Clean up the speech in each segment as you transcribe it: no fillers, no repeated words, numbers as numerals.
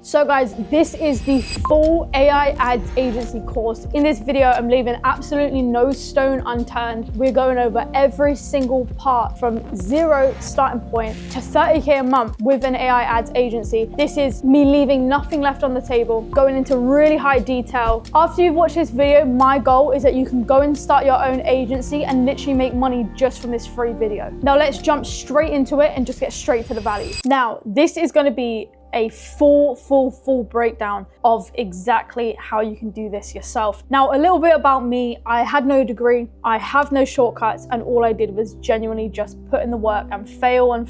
So guys, this is the full AI ads agency course. In this video, I'm leaving absolutely no stone unturned. We're going over every single part from zero starting point to 30K a month with an AI ads agency. This is me leaving nothing left on the table, going into really high detail. After you've watched this video, my goal is that you can go and start your own agency and literally make money just from this free video. Now let's jump straight into it and just get straight to the value. Now, this is going to be a full breakdown of exactly how you can do this yourself. Now, a little bit about me. I had no degree, I have no shortcuts, and all I did was genuinely just put in the work and fail and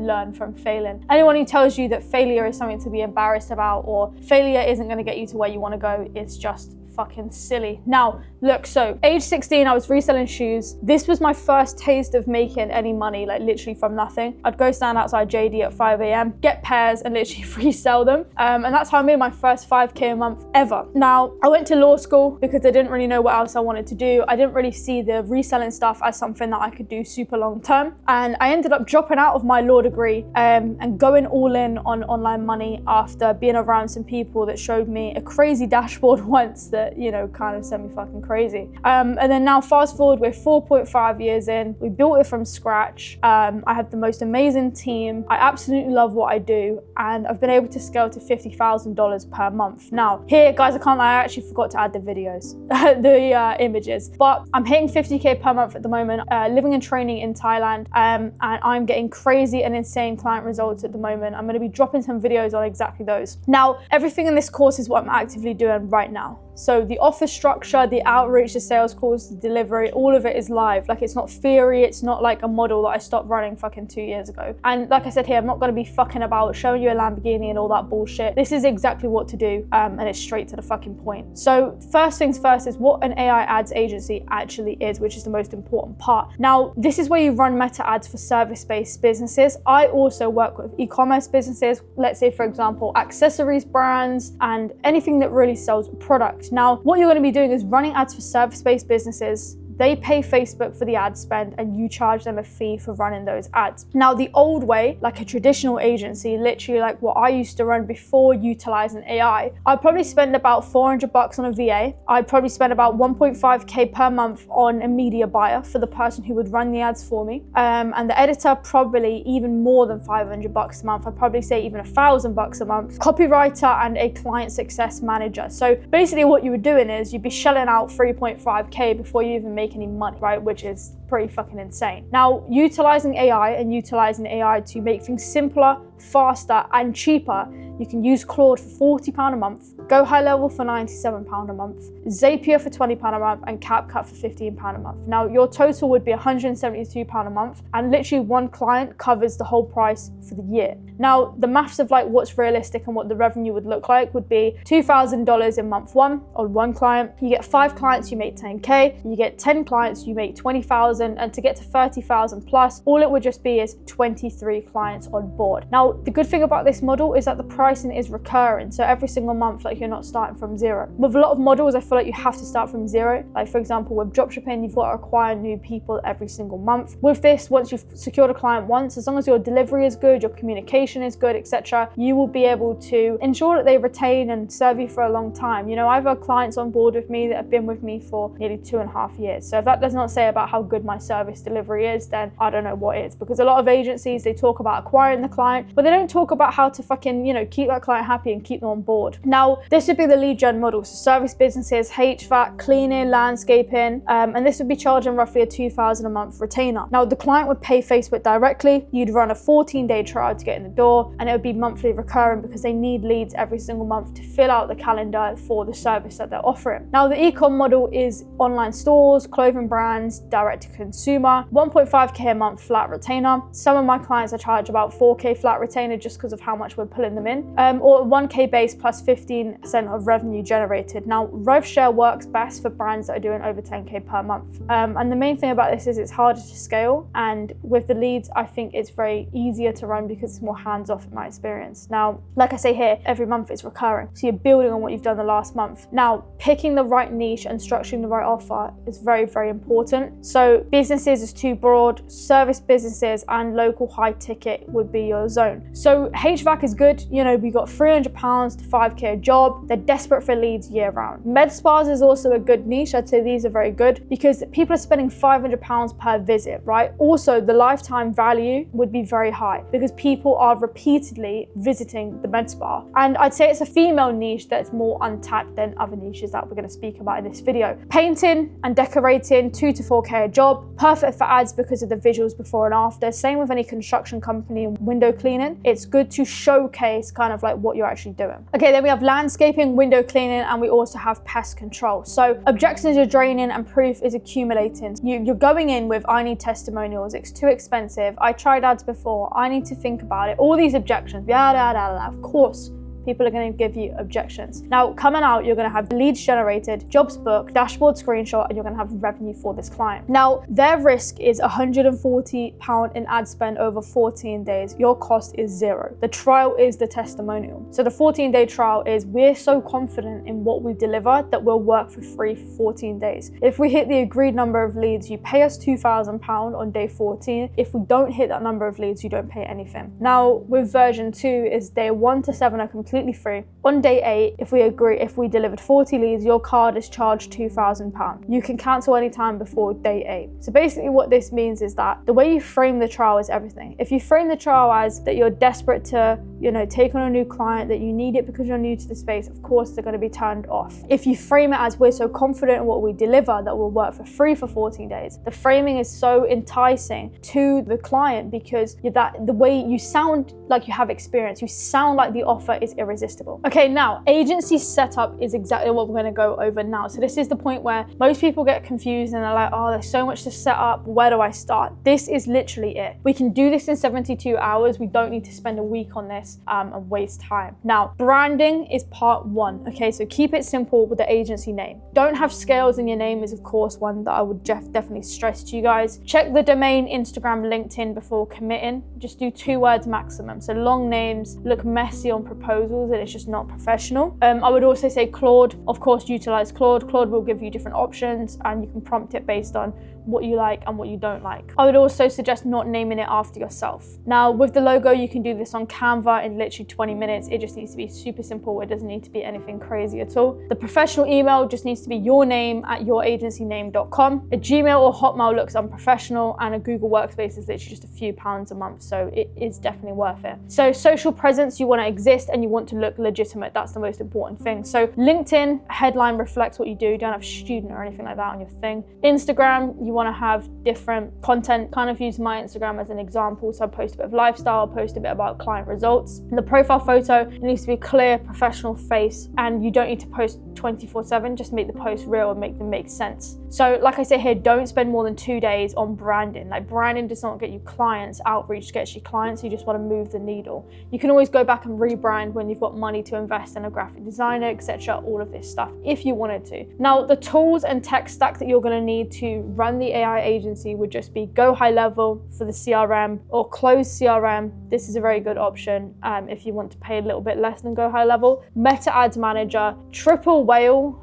learn from failing. Anyone who tells you that failure is something to be embarrassed about or failure isn't going to get you to where you want to go is just fucking silly. Now, look, so age 16, I was reselling shoes. This was my first taste of making any money, like literally from nothing. I'd go stand outside JD at 5 a.m, get pairs and literally resell them. And that's how I made my first 5K a month ever. Now, I went to law school because I didn't really know what else I wanted to do. I didn't really see the reselling stuff as something that I could do super long term. And I ended up dropping out of my law degree and going all in on online money after being around some people that showed me a crazy dashboard once that, you know, kind of sent me fucking crazy. And then now fast forward, we're 4.5 years in. We built it from scratch. I have the most amazing team. I absolutely love what I do. And I've been able to scale to $50,000 per month. Now here, guys, I can't lie, I actually forgot to add the videos, the images, but I'm hitting 50K per month at the moment, living and training in Thailand. And I'm getting crazy and insane client results at the moment. I'm going to be dropping some videos on exactly those. Now, everything in this course is what I'm actively doing right now. So the offer structure, the outreach, the sales calls, the delivery, all of it is live. Like, it's not theory, it's not like a model that I stopped running fucking 2 years ago. And like I said here, I'm not gonna be fucking about showing you a Lamborghini and all that bullshit. This is exactly what to do, and it's straight to the fucking point. So first things first is what an AI ads agency actually is, which is the most important part. Now, this is where you run meta ads for service-based businesses. I also work with e-commerce businesses, let's say for example, accessories brands and anything that really sells products. Now, what you're going to be doing is running ads for service-based businesses. They pay Facebook for the ad spend and you charge them a fee for running those ads. Now, the old way, like a traditional agency, literally like what I used to run before utilizing AI, I'd probably spend about $400 on a VA. I'd probably spend about 1.5K per month on a media buyer for the person who would run the ads for me. And the editor, probably even more than $500 a month. I'd probably say even $1,000 a month. Copywriter and a client success manager. So basically what you were doing is you'd be shelling out 3.5K before you even make any money, right? Which is pretty fucking insane. Now, utilizing AI to make things simpler, faster and cheaper, you can use Claude for £40 a month, Go High Level for £97 a month, Zapier for £20 a month, and CapCut for £15 a month. Now, your total would be £172 a month, and literally one client covers the whole price for the year. Now, the maths of like what's realistic and what the revenue would look like would be $2,000 in month one on one client. You get 5 clients, you make 10K. You get 10 clients, you make 20,000, and to get to 30,000 plus, all it would just be is 23 clients on board. Now, the good thing about this model is that the pricing is recurring. So every single month, like, you're not starting from zero. With a lot of models, I feel like you have to start from zero. Like, for example, with dropshipping, you've got to acquire new people every single month. With this, once you've secured a client once, as long as your delivery is good, your communication is good, etc., you will be able to ensure that they retain and serve you for a long time. You know, I've had clients on board with me that have been with me for nearly 2.5 years. So if that does not say about how good my service delivery is, then I don't know what is. Because a lot of agencies, they talk about acquiring the client, but they don't talk about how to fucking, you know, keep that client happy and keep them on board. Now, this would be the lead gen model. So service businesses, HVAC, cleaning, landscaping, and this would be charging roughly a $2,000 a month retainer. Now, the client would pay Facebook directly. You'd run a 14-day trial to get in the door, and it would be monthly recurring because they need leads every single month to fill out the calendar for the service that they're offering. Now, the e-com model is online stores, clothing brands, direct to consumer, 1.5K a month flat retainer. Some of my clients I charge about 4K flat retainer just because of how much we're pulling them in, or 1K base plus 15% of revenue generated. Now, RevShare works best for brands that are doing over 10K per month. And the main thing about this is it's harder to scale, and with the leads, I think it's very easier to run because it's more hands-off in my experience. Now, like I say here, every month it's recurring. So you're building on what you've done the last month. Now, picking the right niche and structuring the right offer is very, very important. So businesses is too broad, service businesses and local high ticket would be your zone. So HVAC is good. You know, we got £300 to 5k a job. They're desperate for leads year round. Med spas is also a good niche. I'd say these are very good because people are spending £500 per visit, right? Also, the lifetime value would be very high because people are repeatedly visiting the med spa. And I'd say it's a female niche that's more untapped than other niches that we're going to speak about in this video. Painting and decorating, 2 to 4k a job. Perfect for ads because of the visuals before and after. Same with any construction company and window cleaning. It's good to showcase kind of like what you're actually doing. Okay, then we have landscaping, window cleaning, and we also have pest control. So objections are draining and proof is accumulating. You're going in with, I need testimonials, it's too expensive, I tried ads before, I need to think about it. All these objections, yada, yada, yada. Of course, people are going to give you objections. Now, coming out, you're going to have leads generated, jobs booked, dashboard screenshot, and you're going to have revenue for this client. Now, their risk is £140 in ad spend over 14 days. Your cost is 0. The trial is the testimonial. So the 14-day trial is we're so confident in what we deliver that we'll work for free for 14 days. If we hit the agreed number of leads, you pay us £2,000 on day 14. If we don't hit that number of leads, you don't pay anything. Now, with version 2 is day 1 to 7 are completely free. On day 8, if we delivered 40 leads, your card is charged £2,000. You can cancel anytime before day 8. So basically what this means is that the way you frame the trial is everything. If you frame the trial as that you're desperate to, you know, take on a new client, that you need it because you're new to the space, of course they're going to be turned off. If you frame it as we're so confident in what we deliver that we'll work for free for 14 days, the framing is so enticing to the client because the way you sound like you have experience, you sound like the offer is irresistible. Okay, now agency setup is exactly what we're going to go over now. So this is the point where most people get confused and they're like, oh, there's so much to set up. Where do I start? This is literally it. We can do this in 72 hours. We don't need to spend a week on this and waste time. Now, branding is part 1. Okay, so keep it simple with the agency name. Don't have scales in your name is of course one that I would definitely stress to you guys. Check the domain, Instagram, LinkedIn before committing. Just do 2 words maximum. So long names look messy on proposals and it's just not professional. I would also say Claude, of course, utilize Claude. Claude will give you different options and you can prompt it based on what you like and what you don't like. I would also suggest not naming it after yourself. Now, with the logo, you can do this on Canva in literally 20 minutes. It just needs to be super simple. It doesn't need to be anything crazy at all. The professional email just needs to be your name at youragencyname.com. A Gmail or Hotmail looks unprofessional and a Google Workspace is literally just a few pounds a month. So it is definitely worth it. So social presence, you want to exist and you want to look legitimate. That's the most important thing. So LinkedIn headline reflects what you do. You don't have student or anything like that on your thing. Instagram, you want to have different content. Kind of use my Instagram as an example. So I post a bit of lifestyle, post a bit about client results. And the profile photo, it needs to be clear, professional face, and you don't need to post 24/7. Just make the post real and make them make sense. So like I say here, don't spend more than 2 days on branding. Like branding does not get you clients, outreach gets you clients. You just want to move the needle. You can always go back and rebrand when you've got money to invest in a graphic designer, etc. All of this stuff if you wanted to. Now, the tools and tech stack that you're going to need to run the AI agency would just be Go High Level for the CRM or Close CRM. This is a very good option if you want to pay a little bit less than Go High Level. Meta Ads Manager, Triple Whale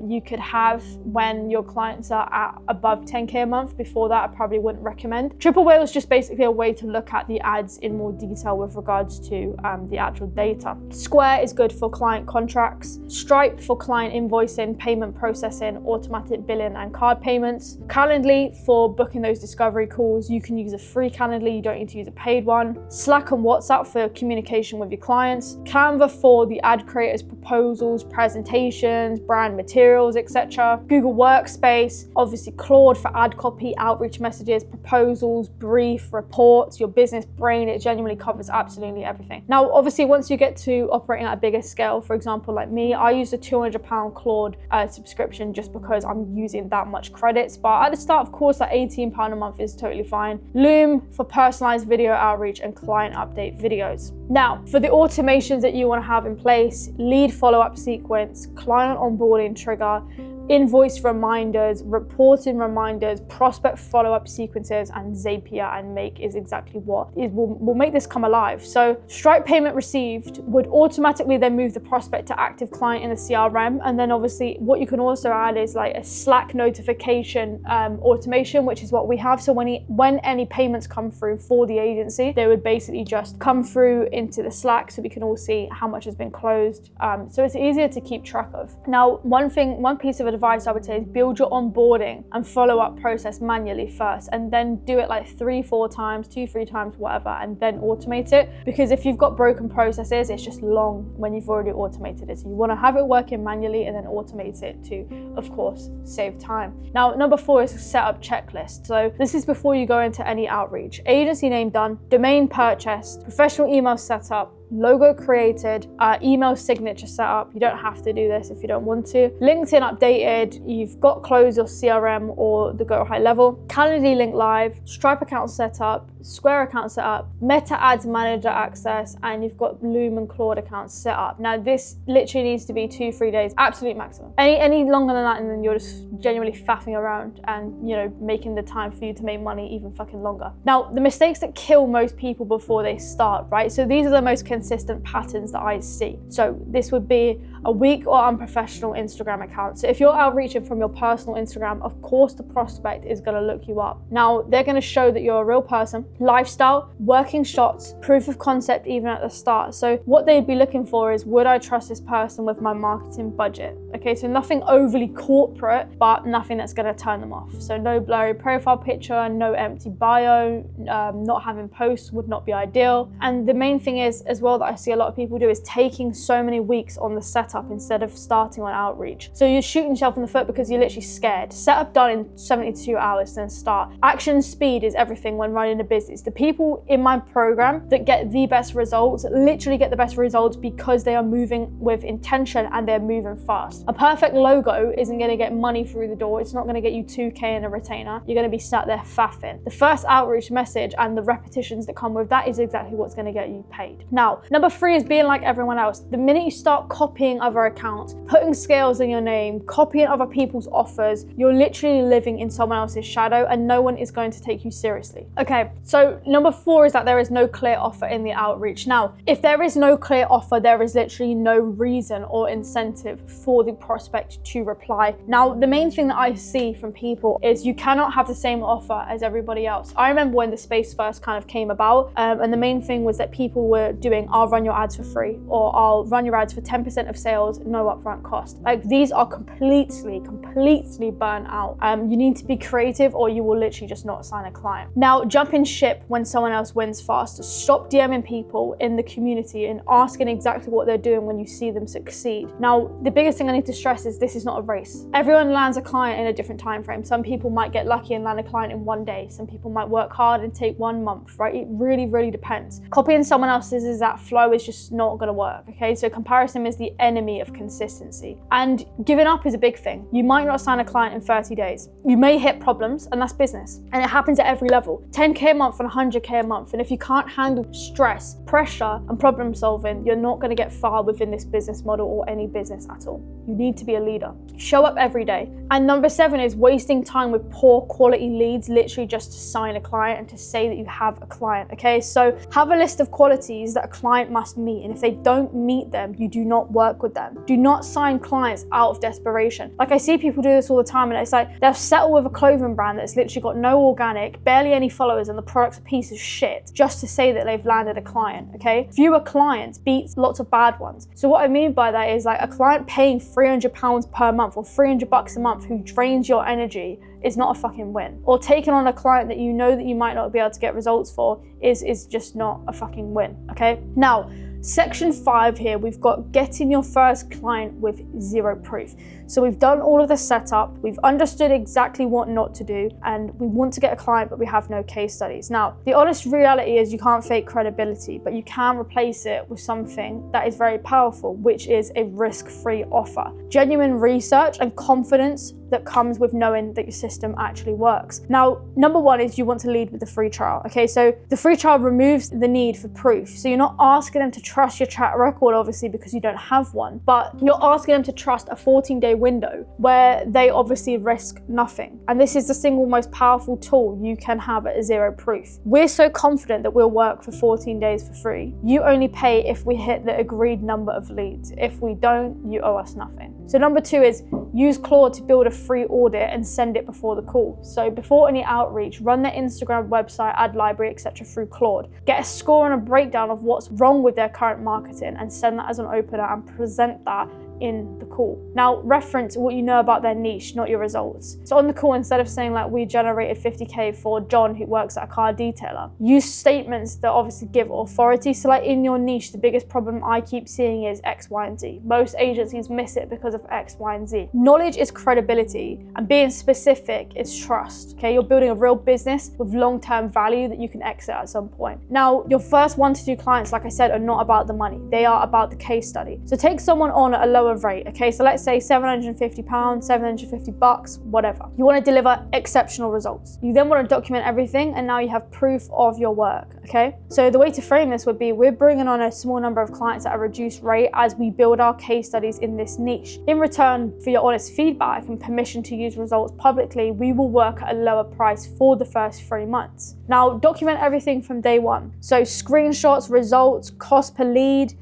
you could have when your clients are at above 10k a month. Before that, I probably wouldn't recommend. Triple Whale is just basically a way to look at the ads in more detail with regards to the actual data. Square is good for client contracts. Stripe for client invoicing, payment processing, automatic billing and card payments. Calendly for booking those discovery calls. You can use a free Calendly, you don't need to use a paid one. Slack and WhatsApp for communication with your clients. Canva for the ad creators, proposals, presentations, brand materials, etc. Google Workspace, obviously Claude for ad copy, outreach messages, proposals, brief, reports, your business brain. It genuinely covers absolutely everything. Now, obviously, once you get to operating at a bigger scale, for example, like me, I use a £200 Claude subscription just because I'm using that much credits. But at the start, of course, like £18 a month is totally fine. Loom for personalized video outreach and client update videos. Now, for the automations that you want to have in place, lead follow-up sequence, client onboarding trigger, invoice reminders, reporting reminders, prospect follow-up sequences, and Zapier and Make is exactly what will make this come alive. So Stripe payment received would automatically then move the prospect to active client in the CRM. And then obviously what you can also add is like a Slack notification automation, which is what we have. So when any payments come through for the agency, they would basically just come through into the Slack so we can all see how much has been closed. So it's easier to keep track of. Now, one piece of advice I would say is build your onboarding and follow-up process manually first, and then do it like 3-4 times, 2-3 times, whatever, and then automate it. Because if you've got broken processes, it's just long when you've already automated it. So you want to have it working manually and then automate it to, of course, save time. Now, number 4 is a setup checklist. So this is before you go into any outreach. Agency name done, domain purchased, professional email set up, logo created, email signature set up. You don't have to do this if you don't want to. LinkedIn updated, you've got Close your CRM or the Go High Level, Calendly link live, Stripe account set up, Square account set up, Meta Ads Manager access, and you've got Loom and Claude accounts set up. Now this literally needs to be 2-3 days, absolute maximum. Any longer than that and then you're just genuinely faffing around and, you know, making the time for you to make money even fucking longer. Now the mistakes that kill most people before they start, right? So these are the most consistent patterns that I see. So this would be a weak or unprofessional Instagram account. So if you're outreaching from your personal Instagram, of course the prospect is going to look you up. Now they're going to show that you're a real person, lifestyle, working shots, proof of concept even at the start. So what they'd be looking for is, would I trust this person with my marketing budget? Okay, so nothing overly corporate, but nothing that's going to turn them off. So no blurry profile picture, no empty bio, not having posts would not be ideal. And the main thing is as well that I see a lot of people do is taking so many weeks on the setup instead of starting on outreach. So you're shooting yourself in the foot because you're literally scared. Setup done in 72 hours, then start. Action speed is everything when running a business. The people in my program that get the best results literally get the best results because they are moving with intention and they're moving fast. A perfect logo isn't going to get money through the door. It's not going to get you 2K in a retainer. You're going to be sat there faffing. The first outreach message and the repetitions that come with that is exactly what's going to get you paid. Now, number 3 is being like everyone else. The minute you start copying other accounts, putting scales in your name, copying other people's offers, you're literally living in someone else's shadow and no one is going to take you seriously. Okay, so number 4 is that there is no clear offer in the outreach. Now, if there is no clear offer, there is literally no reason or incentive for the prospect to reply. Now, the main thing that I see from people is you cannot have the same offer as everybody else. I remember when the space first kind of came about, and the main thing was that people were doing, I'll run your ads for free, or I'll run your ads for 10% of sales, no upfront cost. Like, these are completely burnt out. You need to be creative or you will literally just not sign a client. Now, jump in ship when someone else wins fast. Stop DMing people in the community and asking exactly what they're doing when you see them succeed. Now, the biggest thing I need to stress is this is not a race. Everyone lands a client in a different time frame. Some people might get lucky and land a client in 1 day. Some people might work hard and take 1 month, right? It really depends. Copying someone else's is that flow is just not gonna work, okay? So comparison is the enemy of consistency. And giving up is a big thing. You might not sign a client in 30 days. You may hit problems, and that's business. And it happens at every level. 10K a month and 100K a month. And if you can't handle stress, pressure, and problem solving, you're not gonna get far within this business model or any business at all. You need to be a leader. Show up every day. And number 7 is wasting time with poor quality leads, literally just to sign a client and to say that you have a client, okay? So have a list of qualities that a client must meet. And if they don't meet them, you do not work with them. Do not sign clients out of desperation. Like, I see people do this all the time, and it's like they'll settle with a clothing brand that's literally got no organic, barely any followers, and the product's a piece of shit just to say that they've landed a client, okay? Fewer clients beats lots of bad ones. So what I mean by that is, like, a client paying £300 per month or $300 a month who drains your energy is not a fucking win. Or taking on a client that you know that you might not be able to get results for is just not a fucking win, okay? Now, section 5 here, we've got getting your first client with 0 proof. So we've done all of the setup, we've understood exactly what not to do, and we want to get a client, but we have no case studies. Now, the honest reality is you can't fake credibility, but you can replace it with something that is very powerful, which is a risk-free offer. Genuine research and confidence that comes with knowing that your system actually works. Now, number one is you want to lead with the free trial. Okay, so the free trial removes the need for proof. So you're not asking them to trust your track record, obviously, because you don't have one, but you're asking them to trust a 14-day window where they obviously risk nothing. And this is the single most powerful tool you can have at zero proof. We're so confident that we'll work for 14 days for free. You only pay if we hit the agreed number of leads. If we don't, you owe us nothing. So number two is use Claude to build a free audit and send it before the call. So before any outreach, run their Instagram, website, ad library, etc. through Claude. Get a score and a breakdown of what's wrong with their current marketing and send that as an opener and present that in the call. Now, reference what you know about their niche, not your results. So on the call, instead of saying like we generated 50K for John who works at a car detailer, use statements that obviously give authority. So like in your niche, the biggest problem I keep seeing is X, Y, and Z. Most agencies miss it because of X, Y, and Z. Knowledge is credibility and being specific is trust. Okay, you're building a real business with long-term value that you can exit at some point. Now, your first 1 to 2 clients, like I said, are not about the money. They are about the case study. So take someone on at a lower rate. Okay, so let's say £750, $750, whatever. You want to deliver exceptional results. You then want to document everything, and now you have proof of your work. Okay, so the way to frame this would be we're bringing on a small number of clients at a reduced rate as we build our case studies in this niche. In return for your honest feedback and permission to use results publicly, we will work at a lower price for the first 3 months. Now, document everything from day one. So screenshots, results, cost per lead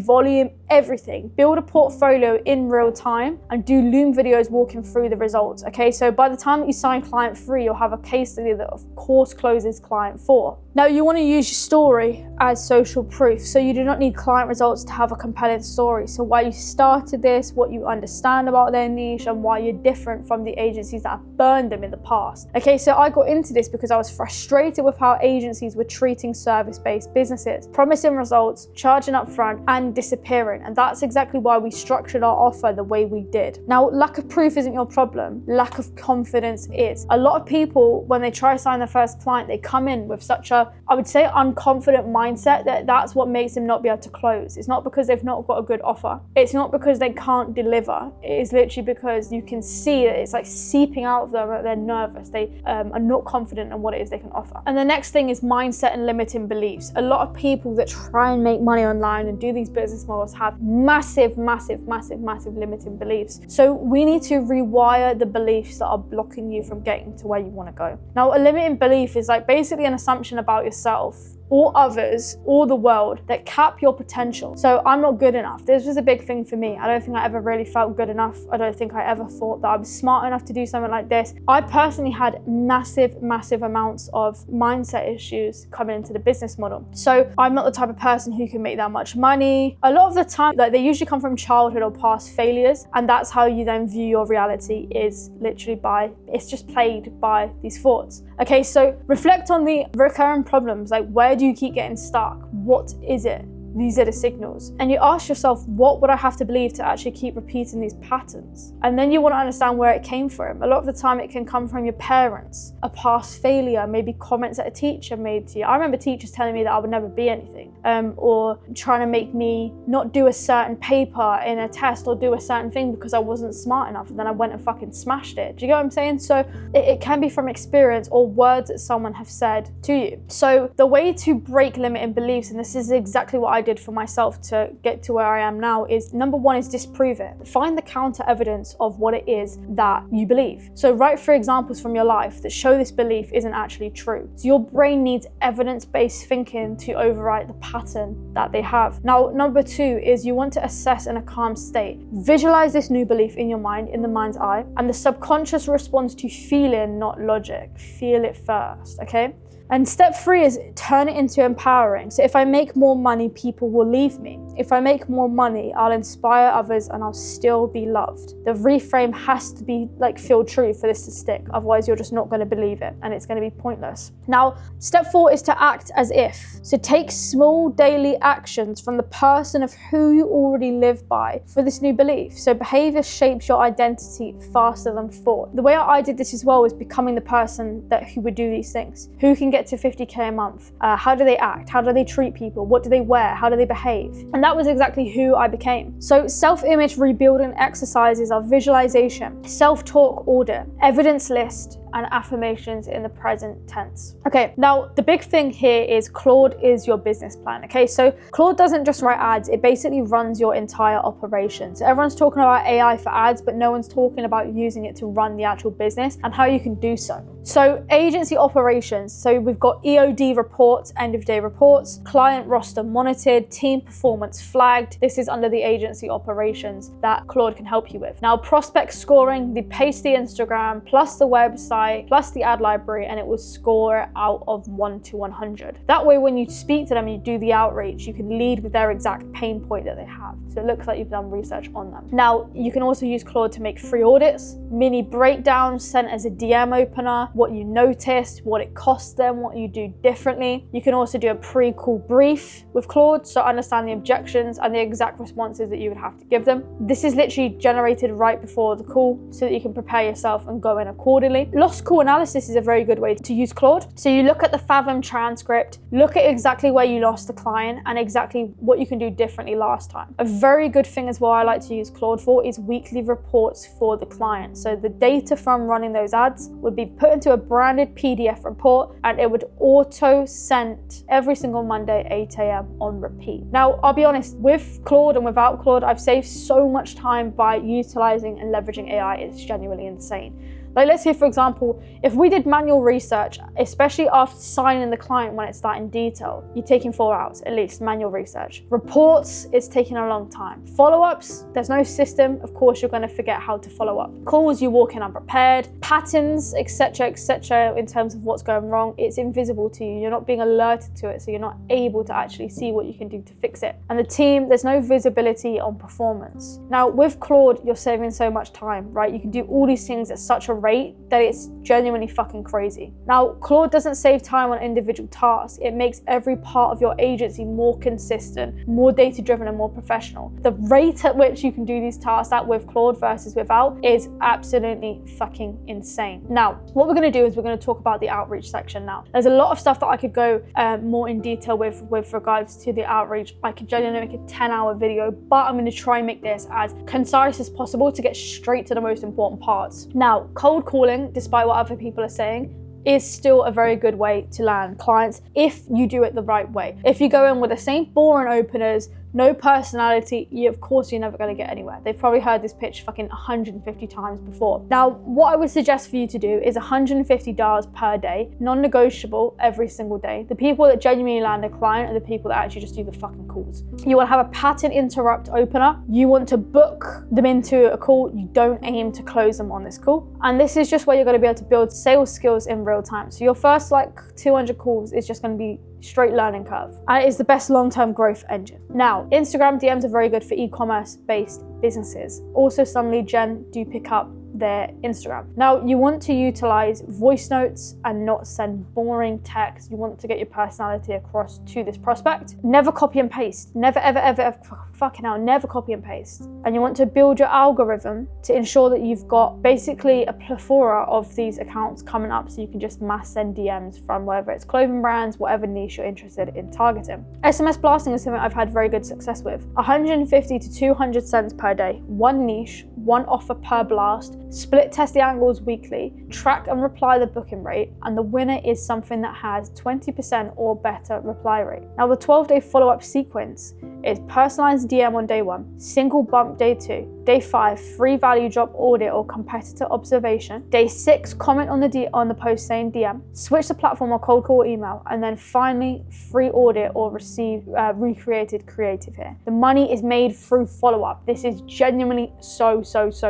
volume, everything. Build a portfolio in real time and do Loom videos walking through the results. Okay, so by the time that you sign client 3, you'll have a case study that of course closes client 4. Now you want to use your story as social proof. So you do not need client results to have a compelling story. So why you started this, what you understand about their niche, and why you're different from the agencies that have burned them in the past. Okay, so I got into this because I was frustrated with how agencies were treating service-based businesses, promising results, charging up front, and disappearing. And that's exactly why we structured our offer the way we did. Now, lack of proof isn't your problem. Lack of confidence is. A lot of people, when they try to sign their first client, they come in with such a, I would say, unconfident mindset that that's what makes them not be able to close. It's not because they've not got a good offer. It's not because they can't deliver. It is literally because you can see that it's like seeping out of them, that they're nervous. They are not confident in what it is they can offer. And the next thing is mindset and limiting beliefs. A lot of people that try and make money online and do these business models have massive limiting beliefs. So we need to rewire the beliefs that are blocking you from getting to where you want to go. Now, a limiting belief is like basically an assumption about yourself or others or the world that cap your potential. So I'm not good enough. This was a big thing for me. I don't think I ever really felt good enough. I don't think I ever thought that I was smart enough to do something like this. I personally had massive amounts of mindset issues coming into the business model. So I'm not the type of person who can make that much money. A lot of the time, like, they usually come from childhood or past failures, and that's how you then view your reality, is literally it's just plagued by these thoughts. Okay, so reflect on the recurring problems. Like, where do you keep getting stuck? What is it? These are the signals. And you ask yourself, what would I have to believe to actually keep repeating these patterns? And then you want to understand where it came from. A lot of the time it can come from your parents, a past failure, maybe comments that a teacher made to you. I remember teachers telling me that I would never be anything, or trying to make me not do a certain paper in a test or do a certain thing because I wasn't smart enough, and then I went and fucking smashed it. Do you get what I'm saying? So it can be from experience or words that someone have said to you. So the way to break limiting beliefs, and this is exactly what I did for myself to get to where I am now, is number one is disprove it. Find the counter evidence of what it is that you believe. So write 3 examples from your life that show this belief isn't actually true. So your brain needs evidence-based thinking to overwrite the pattern that they have. Now, number 2 is you want to assess in a calm state. Visualize this new belief in your mind, in the mind's eye, and the subconscious responds to feeling, not logic. Feel it first, okay? And step 3 is turn it into empowering. So if I make more money, people will leave me. If I make more money, I'll inspire others and I'll still be loved. The reframe has to be like feel true for this to stick. Otherwise, you're just not going to believe it and it's going to be pointless. Now, step 4 is to act as if. So take small daily actions from the person of who you already live by for this new belief. So behavior shapes your identity faster than thought. The way I did this as well was becoming the person who would do these things. Who can get to 50K a month? How do they act? How do they treat people? What do they wear? How do they behave? And And that was exactly who I became. So self-image rebuilding exercises are visualization, self-talk audit, evidence list, and affirmations in the present tense. Okay, now the big thing here is Claude is your business plan. Okay, so Claude doesn't just write ads, it basically runs your entire operation. So everyone's talking about AI for ads, but no one's talking about using it to run the actual business and how you can do so. So agency operations, so we've got EOD reports, end of day reports, client roster monitored, team performance flagged. This is under the agency operations that Claude can help you with. Now prospect scoring, they paste the Instagram plus the website plus the ad library, and it will score out of 1 to 100. That way when you speak to them and you do the outreach, you can lead with their exact pain point that they have. So it looks like you've done research on them. Now you can also use Claude to make free audits, mini breakdowns sent as a DM opener, what you noticed, what it cost them, what you do differently. You can also do a pre-call brief with Claude, so understand the objections and the exact responses that you would have to give them. This is literally generated right before the call so that you can prepare yourself and go in accordingly. Lost call analysis is a very good way to use Claude. So you look at the Fathom transcript, look at exactly where you lost the client and exactly what you can do differently last time. A very good thing as well I like to use Claude for is weekly reports for the client. So the data from running those ads would be put into a branded PDF report and it would auto sent every single Monday 8 a.m. on repeat. Now I'll be honest, with Claude and without Claude, I've saved so much time by utilizing and leveraging AI. It's genuinely insane. Like let's say, for example, if we did manual research, especially after signing the client when it's that in detail, you're taking 4 hours at least, manual research. Reports, it's taking a long time. Follow-ups, there's no system. Of course, you're going to forget how to follow up. Calls, you walk in unprepared. Patterns, etc., in terms of what's going wrong, it's invisible to you. You're not being alerted to it, so you're not able to actually see what you can do to fix it. And the team, there's no visibility on performance. Now, with Claude, you're saving so much time, right? You can do all these things at such a rate that it's genuinely fucking crazy. Now, Claude doesn't save time on individual tasks. It makes every part of your agency more consistent, more data-driven and more professional. The rate at which you can do these tasks at with Claude versus without is absolutely fucking insane. Now, what we're going to do is we're going to talk about the outreach section now. There's a lot of stuff that I could go more in detail with regards to the outreach. I could genuinely make a 10-hour video, but I'm going to try and make this as concise as possible to get straight to the most important parts. Now, cold calling, despite what other people are saying, is still a very good way to land clients if you do it the right way. If you go in with the same boring openers, no personality, of course you're never going to get anywhere. They've probably heard this pitch fucking 150 times before. Now, what I would suggest for you to do is $150 per day, non-negotiable every single day. The people that genuinely land a client are the people that actually just do the fucking calls. You want to have a pattern interrupt opener. You want to book them into a call. You don't aim to close them on this call. And this is just where you're going to be able to build sales skills in real time. So your first 200 calls is just going to be straight learning curve, and it is the best long-term growth engine. Now, Instagram DMs are very good for e-commerce based businesses. Also, some lead gen do pick up their Instagram. Now, you want to utilize voice notes and not send boring text. You want to get your personality across to this prospect. Never copy and paste. Never, ever, fucking hell, never copy and paste. And you want to build your algorithm to ensure that you've got basically a plethora of these accounts coming up so you can just mass send DMs from whether it's clothing brands, whatever niche you're interested in targeting. SMS blasting is something I've had very good success with. 150 to 200 cents per day, one niche, one offer per blast, split test the angles weekly, track and reply the booking rate, and the winner is something that has 20% or better reply rate. Now, the 12-day follow-up sequence is personalized DM on day 1, single bump day 2, day 5, free value drop audit or competitor observation, day 6, comment on the post saying DM, switch the platform or cold call email, and then finally free audit or receive recreated creative here. The money is made through follow-up. This is genuinely so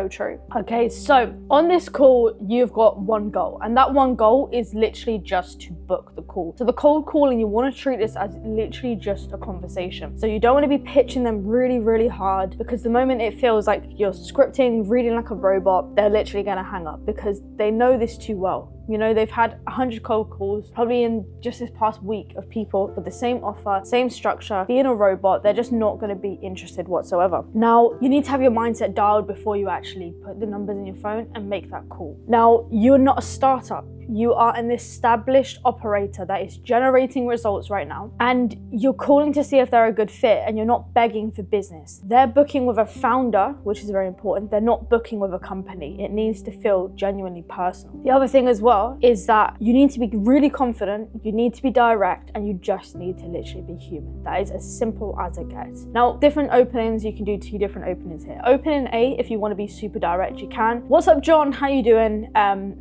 true. Okay, so on this call, you've got one goal, and that one goal is literally just to book the call. So the cold calling, you want to treat this as literally just a conversation. So you don't want to be pitching them really hard, because the moment it feels like you're scripting, reading like a robot, they're literally going to hang up because they know this too well. You know, they've had 100 cold calls probably in just this past week of people with the same offer, same structure, being a robot. They're just not going to be interested whatsoever. Now, you need to have your mindset dialed before you actually put the numbers in your phone and make that call. Now, you're not a startup. you are an established operator that is generating results right now, and you're calling to see if they're a good fit, and you're not begging for business. They're booking with a founder, which is very important. They're not booking with a company. It needs to feel genuinely personal. The other thing as well is that you need to be really confident, you need to be direct, and you just need to literally be human. That is as simple as it gets. Now, different openings, you can do 2 different openings here. Opening A, if you want to be super direct, you can. What's up, John? How you doing?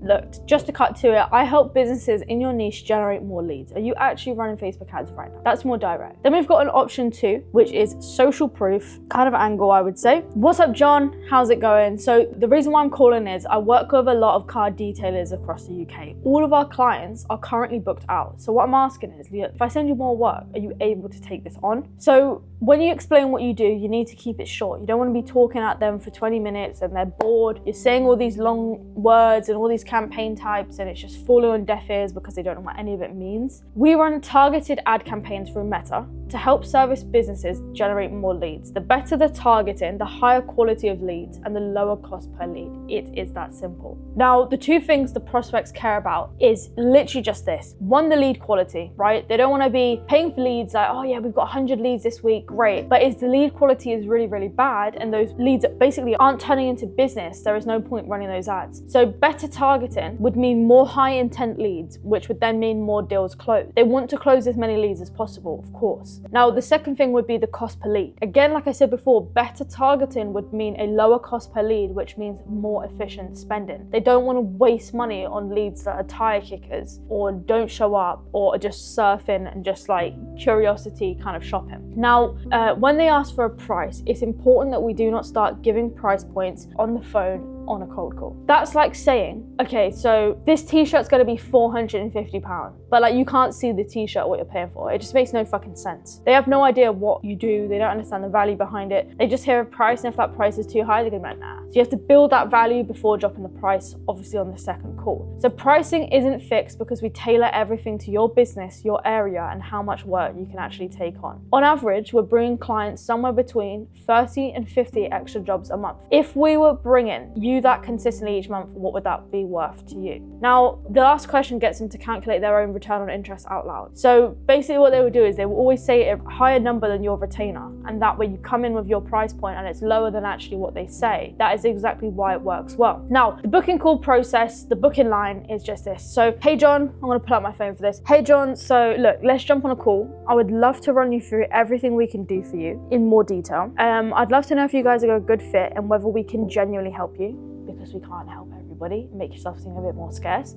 Look, just to cut to it, I help businesses in your niche generate more leads. Are you actually running Facebook ads right now? That's more direct. Then we've got an option 2, which is social proof, kind of angle, I would say. What's up, John? How's it going? So the reason why I'm calling is I work with a lot of car detailers across the UK. All of our clients are currently booked out. So what I'm asking is, if I send you more work, are you able to take this on? So when you explain what you do, you need to keep it short. You don't want to be talking at them for 20 minutes and they're bored. You're saying all these long words and all these campaign types, and it's just falling on deaf ears because they don't know what any of it means. We run targeted ad campaigns through Meta to help service businesses generate more leads. The better the targeting, the higher quality of leads and the lower cost per lead. It is that simple. Now, the 2 things the prospects care about is literally just this. 1, the lead quality, right? They don't want to be paying for leads like, oh yeah, we've got 100 leads this week, great. But if the lead quality is really, really bad and those leads basically aren't turning into business, there is no point running those ads. So better targeting would mean more high intent leads, which would then mean more deals closed. They want to close as many leads as possible, of course. Now, the second thing would be the cost per lead. Again, like I said before, better targeting would mean a lower cost per lead, which means more efficient spending. They don't want to waste money on leads that are tire kickers or don't show up or are just surfing and just like curiosity kind of shopping. Now, when they ask for a price, it's important that we do not start giving price points on the phone on a cold call. That's like saying, okay, so this t-shirt's going to be £450, but like you can't see the t-shirt, what you're paying for. It just makes no fucking sense. They have no idea what you do. They don't understand the value behind it. They just hear a price, and if that price is too high, they're gonna be like, nah. So you have to build that value before dropping the price, obviously on the second call. So pricing isn't fixed because we tailor everything to your business, your area, and how much work you can actually take on. On average, we're bringing clients somewhere between 30 and 50 extra jobs a month. If we were bringing you that consistently each month, what would that be worth to you? Now, the last question gets them to calculate their own return on interest out loud. So basically what they would do is they will always say a higher number than your retainer, and that way you come in with your price point and it's lower than actually what they say. That is exactly why it works well. Now, the booking call process, the booking line is just this. So, hey John, I'm gonna pull out my phone for this. Hey John, so look, let's jump on a call. I would love to run you through everything we can do for you in more detail. I'd love to know if you guys are a good fit and whether we can genuinely help you, because we can't help everybody. Make yourself seem a bit more scarce.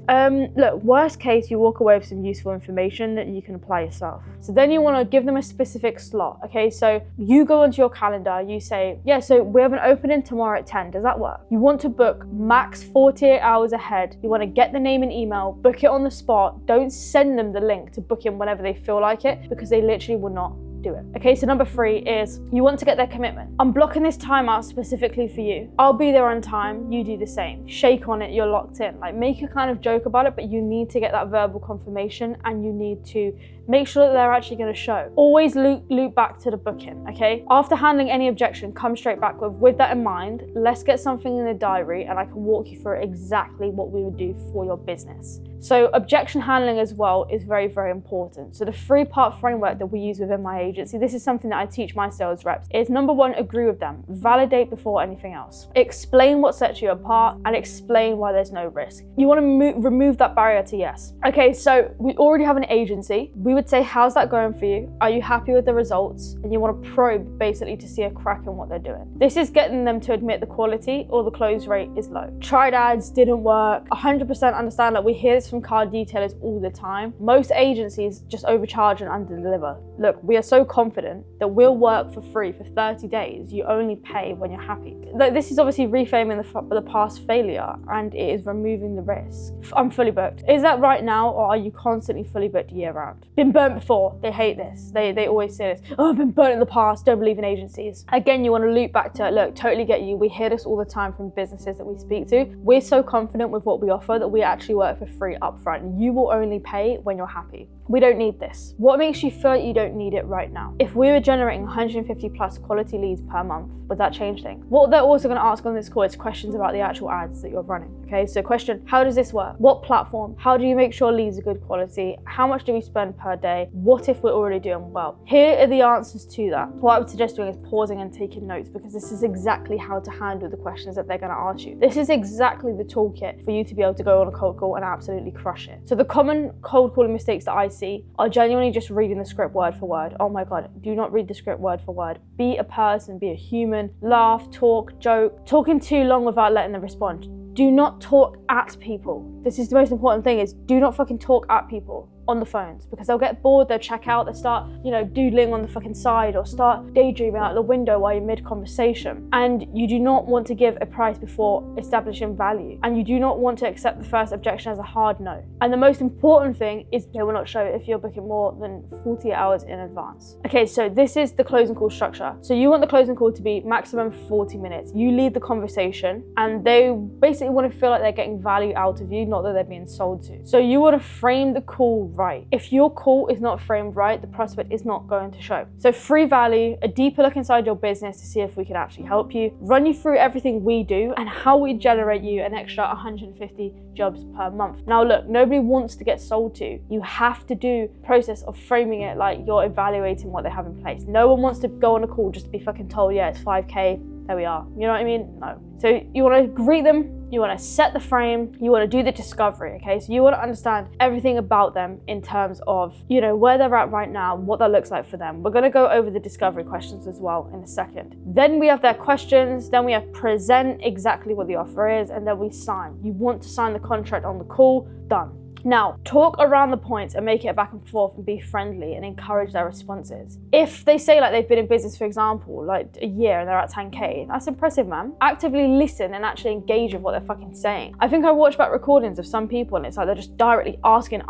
Look, worst case, you walk away with some useful information that you can apply yourself. So then you want to give them a specific slot. Okay, so you go onto your calendar, you say, yeah, so we have an opening tomorrow at 10. Does that work? You want to book max 48 hours ahead. You want to get the name and email, book it on the spot. Don't send them the link to book in whenever they feel like it, because they literally will not do it. Okay, so number 3 is you want to get their commitment. I'm blocking this time out specifically for you. I'll be there on time, you do the same. Shake on it, you're locked in. Like, make a kind of joke about it, but you need to get that verbal confirmation, and you need to make sure that they're actually going to show. Always loop back to the booking, okay? After handling any objection, come straight back with that in mind, let's get something in the diary and I can walk you through exactly what we would do for your business. So objection handling as well is very, very important. So the 3-part framework that we use within my agency, this is something that I teach my sales reps, is number 1, agree with them. Validate before anything else. Explain what sets you apart and explain why there's no risk. You want to remove that barrier to yes. Okay, so we already have an agency. We would say, how's that going for you? Are you happy with the results? And you want to probe basically to see a crack in what they're doing. This is getting them to admit the quality or the close rate is low. Tried ads, didn't work. 100% understand that we hear this from car detailers all the time. Most agencies just overcharge and underdeliver. Look, we are so confident that we'll work for free for 30 days. You only pay when you're happy. This is obviously reframing the past failure, and it is removing the risk. I'm fully booked. Is that right now, or are you constantly fully booked year round? Been burnt before. They hate this. They always say this. Oh, I've been burnt in the past. Don't believe in agencies. Again, you want to loop back to, look, totally get you. We hear this all the time from businesses that we speak to. We're so confident with what we offer that we actually work for free very upfront. You will only pay when you're happy. We don't need this. What makes you feel like you don't need it right now? If we were generating 150 plus quality leads per month, would that change things? What they're also going to ask on this call is questions about the actual ads that you're running. Okay, so question, how does this work? What platform? How do you make sure leads are good quality? How much do we spend per day? What if we're already doing well? Here are the answers to that. What I would suggest doing is pausing and taking notes, because this is exactly how to handle the questions that they're going to ask you. This is exactly the toolkit for you to be able to go on a cold call and absolutely crush it. So the common cold calling mistakes that I see are genuinely just reading the script word for word. Oh my God, do not read the script word for word. Be a person, be a human, laugh, talk, joke. Talking too long without letting them respond. Do not talk at people. This is the most important thing, is do not fucking talk at people on the phones, because they'll get bored, they'll check out, they'll start, doodling on the fucking side or start daydreaming out the window while you're mid-conversation. And you do not want to give a price before establishing value. And you do not want to accept the first objection as a hard no. And the most important thing is they will not show if you're booking more than 40 hours in advance. Okay, so this is the closing call structure. So you want the closing call to be maximum 40 minutes. You lead the conversation and they basically want to feel like they're getting value out of you, not that they're being sold to. So you want to frame the call right. If your call is not framed right, the prospect is not going to show. So free value, a deeper look inside your business to see if we can actually help you, run you through everything we do and how we generate you an extra 150 jobs per month. Now look, nobody wants to get sold to. You have to do the process of framing it like you're evaluating what they have in place. No one wants to go on a call just to be fucking told, yeah, it's 5K, there we are. You know what I mean? No. So you want to greet them, you want to set the frame, you want to do the discovery, okay? So you want to understand everything about them in terms of, where they're at right now, what that looks like for them. We're going to go over the discovery questions as well in a second. Then we have their questions, then we have present exactly what the offer is, and then we sign. You want to sign the contract on the call, done. Now, talk around the points and make it back and forth and be friendly and encourage their responses. If they say like they've been in business, for example, like a year and they're at 10K, that's impressive, man. Actively listen and actually engage with what they're fucking saying. I think I watched back recordings of some people and it's like they're just directly asking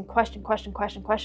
question.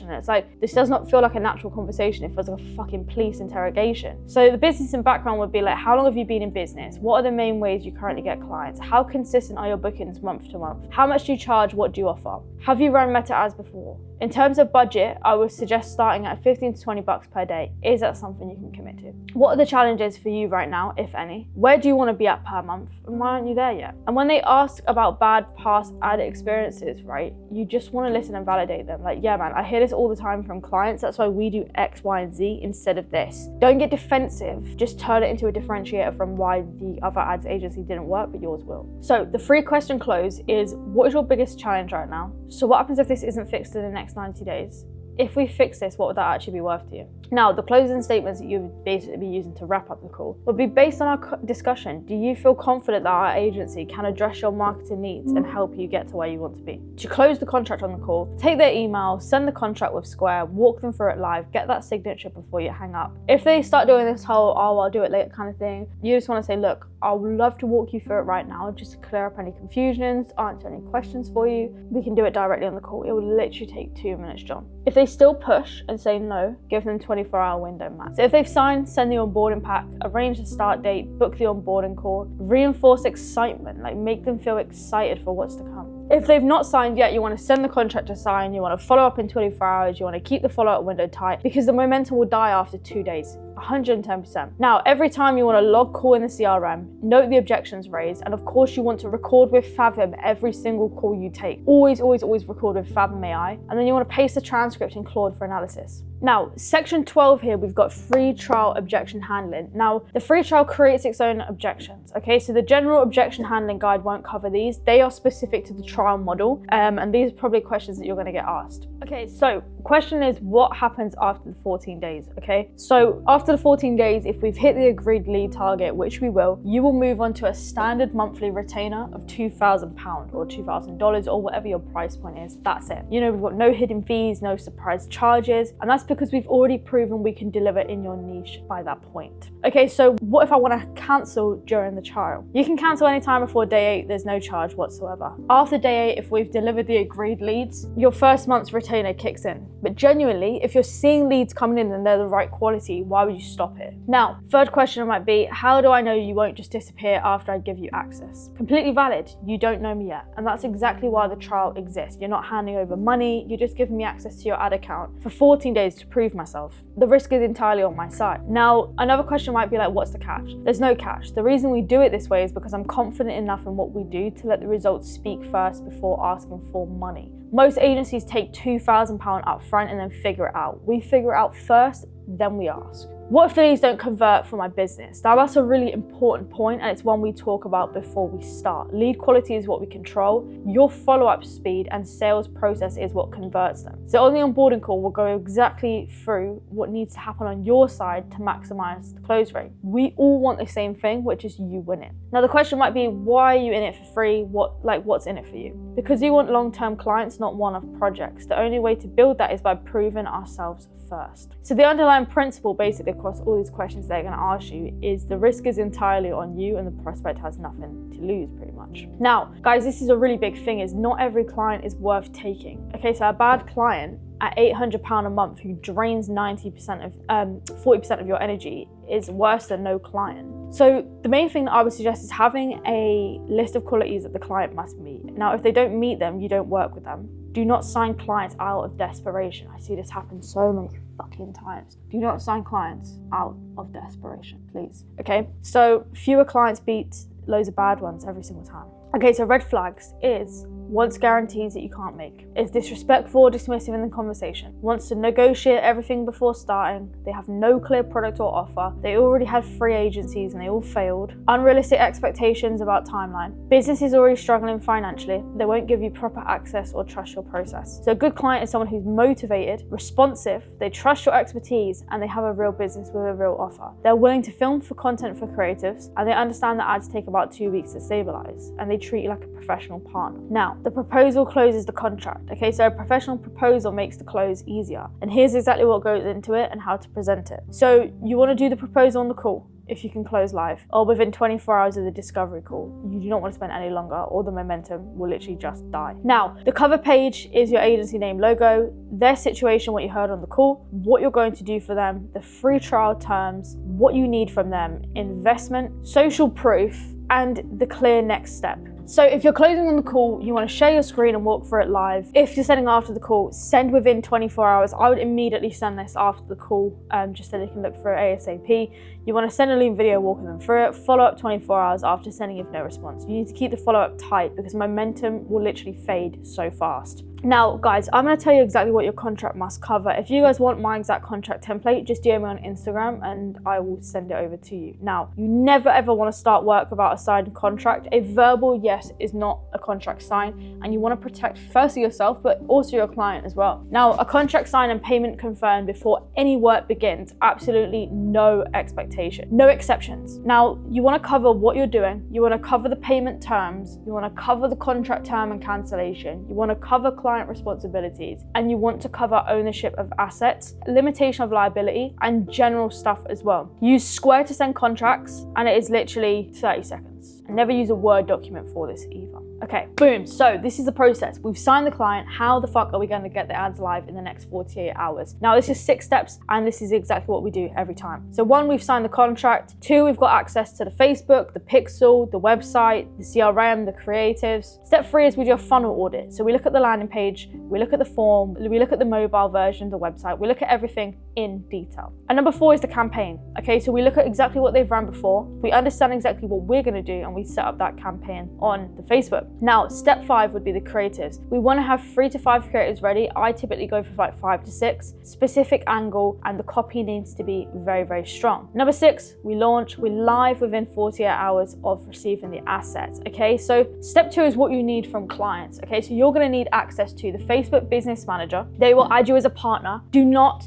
And it's like, this does not feel like a natural conversation. It feels like a fucking police interrogation. So the business and background would be like, how long have you been in business? What are the main ways you currently get clients? How consistent are your bookings month to month? How much do you charge? What do you offer? Have you run Meta ads before? In terms of budget, I would suggest starting at 15 to 20 bucks per day. Is that something you can commit to? What are the challenges for you right now, if any? Where do you want to be at per month? And why aren't you there yet? And when they ask about bad past ad experiences, right, you just want to listen and validate them. Like, yeah, man, I hear this all the time from clients. That's why we do X, Y, and Z instead of this. Don't get defensive. Just turn it into a differentiator from why the other ads agency didn't work, but yours will. So the 3-question close is, what is your biggest challenge right now? So what happens if this isn't fixed in the next 90 days? If we fix this, what would that actually be worth to you? Now, the closing statements that you would basically be using to wrap up the call would be based on our discussion. Do you feel confident that our agency can address your marketing needs and help you get to where you want to be? To close the contract on the call, take their email, send the contract with Square, walk them through it live, get that signature before you hang up. If they start doing this whole, oh, I'll do it later kind of thing, you just want to say, look, I would love to walk you through it right now just to clear up any confusions, answer any questions for you. We can do it directly on the call. It will literally take 2 minutes, John. If they still push and say no, give them a 24-hour window max. So if they've signed, send the onboarding pack, arrange the start date, book the onboarding call, reinforce excitement, like make them feel excited for what's to come. If they've not signed yet, you want to send the contract to sign, you want to follow up in 24 hours, you want to keep the follow-up window tight because the momentum will die after 2 days. 110%. Now, every time you want to log call in the CRM, note the objections raised, and of course you want to record with Fathom every single call you take. Always record with Fathom AI, and then you want to paste the transcript in Claude for analysis. Now, section 12 here, we've got free trial objection handling. Now, the free trial creates its own objections, okay? So the general objection handling guide won't cover these. They are specific to the trial model, and these are probably questions that you're gonna get asked. Okay, so question is, what happens after the 14 days, okay? So after the 14 days, if we've hit the agreed lead target, which we will, you will move on to a standard monthly retainer of £2,000 or $2,000 or whatever your price point is. That's it. You know, we've got no hidden fees, no surprise charges, and that's because we've already proven we can deliver in your niche by that point. Okay, so what if I want to cancel during the trial? You can cancel anytime before day 8, there's no charge whatsoever. After day 8, if we've delivered the agreed leads, your first month's retainer kicks in But genuinely, if you're seeing leads coming in and they're the right quality, why would you stop it? Now, third question might be, how do I know you won't just disappear after I give you access? Completely valid. You don't know me yet. And that's exactly why the trial exists. You're not handing over money. You're just giving me access to your ad account for 14 days to prove myself. The risk is entirely on my side. Now, another question might be like, what's the catch? There's no catch. The reason we do it this way is because I'm confident enough in what we do to let the results speak first before asking for money. Most agencies take £2,000 up front and then figure it out. We figure it out first, then we ask. What if the leads don't convert for my business? Now that's a really important point, and it's one we talk about before we start. Lead quality is what we control. Your follow-up speed and sales process is what converts them. So on the onboarding call, we'll go exactly through what needs to happen on your side to maximize the close rate. We all want the same thing, which is you winning. Now the question might be, why are you in it for free? What's in it for you? Because you want long-term clients, not one-off projects. The only way to build that is by proving ourselves first. So the underlying principle basically across all these questions they're going to ask you is the risk is entirely on you and the prospect has nothing to lose pretty much. Now guys, this is a really big thing, is not every client is worth taking. Okay, so a bad client at £800 a month who drains 40% of your energy is worse than no client. So the main thing that I would suggest is having a list of qualities that the client must meet. Now, if they don't meet them, you don't work with them. Do not sign clients out of desperation. I see this happen so many fucking times. Do not sign clients out of desperation, please. Okay, so fewer clients beat loads of bad ones every single time. Okay, so red flags is wants guarantees that you can't make, is disrespectful or dismissive in the conversation, wants to negotiate everything before starting, they have no clear product or offer, they already had 3 agencies and they all failed, unrealistic expectations about timeline, business is already struggling financially, they won't give you proper access or trust your process. So a good client is someone who's motivated, responsive, they trust your expertise, and they have a real business with a real offer. They're willing to film for content for creatives, and they understand that ads take about 2 weeks to stabilize, and they treat you like a professional partner. Now, the proposal closes the contract. Okay, so a professional proposal makes the close easier. And here's exactly what goes into it and how to present it. So you want to do the proposal on the call, if you can close live, or within 24 hours of the discovery call. You do not want to spend any longer, or the momentum will literally just die. Now, the cover page is your agency name, logo, their situation, what you heard on the call, what you're going to do for them, the free trial terms, what you need from them, investment, social proof, and the clear next step. So if you're closing on the call, you want to share your screen and walk through it live. If you're sending after the call, send within 24 hours. I would immediately send this after the call, just so they can look through it ASAP. You want to send a lean video walking them through it, follow up 24 hours after sending if no response. You need to keep the follow-up tight because momentum will literally fade so fast. Now, guys, I'm going to tell you exactly what your contract must cover. If you guys want my exact contract template, just DM me on Instagram and I will send it over to you. Now, you never ever want to start work without a signed contract. A verbal yes is not a contract sign, and you want to protect firstly yourself, but also your client as well. Now, a contract signed and payment confirmed before any work begins, absolutely no expectation, no exceptions. Now, you want to cover what you're doing, you want to cover the payment terms, you want to cover the contract term and cancellation, you want to cover client responsibilities, and you want to cover ownership of assets, limitation of liability, and general stuff as well. Use Square to send contracts, and it is literally 30 seconds. And never use a Word document for this either. Okay, boom. So this is the process. We've signed the client. How the fuck are we going to get the ads live in the next 48 hours? Now, this is 6 steps, and this is exactly what we do every time. So 1, we've signed the contract. 2, we've got access to the Facebook, the Pixel, the website, the CRM, the creatives. Step 3 is we do a funnel audit. So we look at the landing page, we look at the form, we look at the mobile version of the website, we look at everything in detail. And number 4 is the campaign. Okay, so we look at exactly what they've run before, we understand exactly what we're going to do, and we set up that campaign on the Facebook. Now, step 5 would be the creatives. We want to have 3 to 5 creatives ready. I typically go for like 5 to 6, specific angle, and the copy needs to be very, very strong. Number 6, we launch, we're live within 48 hours of receiving the assets. Okay, so step 2 is what you need from clients. Okay, so you're going to need access to the Facebook Business Manager. They will add you as a partner. Do not,